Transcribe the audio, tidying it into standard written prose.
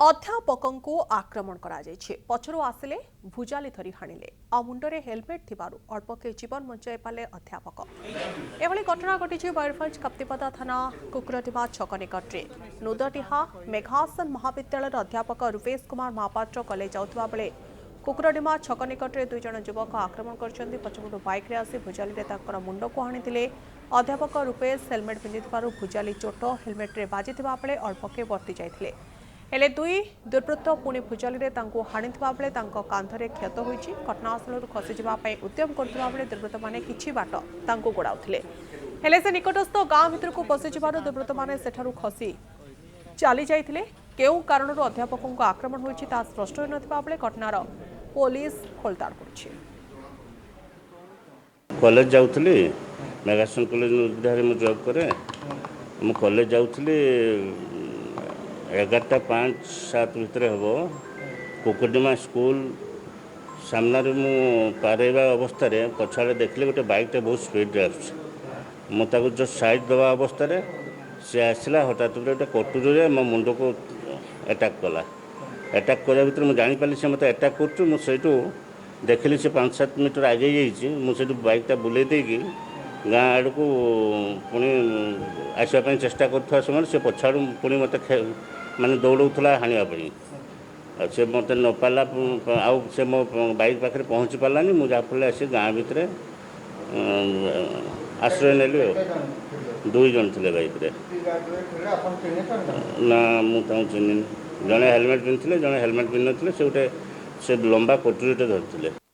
अध्यापकों आक्रमण पछरु आसिले भुजाली धरी हाणिले आ मुंडरे हेलमेट थिबारु अल्पके जीवन बंचाई पाले अध्यापक। एभली घटना घटी मयूरभंज कप्तिपदा थाना कुकुरडीमा छक निकटरे नुदडीहा मेघासन महाविद्यालय अध्यापक रूपेश कुमार महापात्र कॉलेज जाउथबा बेले कुकुरडीमा छक निकटरे दुई जन युवक आक्रमण करछन्ती। पछपटु बाइक रे आसी भुजाली तांकर मुंड को हाणिथिले। अध्यापक रूपेश हेलमेट पिंधिथिबारु भुजाली चोट हेलमेट रे बाजिथिबा बेले अल्पके वर्ती जाइथिले। हेले दुई दुर्वृत्त पुणी भुजाली रे तांको हाणिथिबा बेले तांको कांधरे क्षत होईछि। घटनास्थलରୁ खसिजिबा पई उद्यम करथिबा बेले दुर्वृत्त माने किछि बाट तांको गोडाउथिले। हेले से निकटस्थ गां भितरକୁ पसिजिबारु दुर्वृत्त माने सेठारु खसी चाली जाइथिले। केउ कारणରୁ अध्यापकଙ୍କୁ आक्रमण होईछि ता स्पष्ट होई नथिबा बेले घटनार पुलिस खोलताड़ करछि। कॉलेज जाउथली मेगासन कॉलेज नुदडीहारे मु जॉब करे मु कॉलेज जाउथली 11:05-7 भितर हम कुकुरडीमा स्कूल सामने मु पारेवा अवस्था पछाड़े देखली गोटे बाइकटे बहुत स्पीड मुझे जस्ट साइड दवा अवस्था सी आसला हठात गोटे कटुरी मो मुंड को अटैक कला। अटैक करने भर मुझे जापारि से मत अटैक करूँ देखिली से 5-7 मीटर आगे मुझे बाइकटा बुले देकी गाँ आड़ को पुणी आसवाई चेष्टा कर समय से पछाड़ू पुणी मत माने दौड़ूला हाणवाई से मत न पाला आउ से मो बाइक पाखे पहुँची पारानी मुझे जहाँफल आस गाँ भितर आश्रय नेली। 2 जन थे बाइक ना मुझे चिन्ह जड़े हेलमेट पिंधे जड़े हेलमेट पिंध नी से गोटे से लंबा कटुरीटे धरते।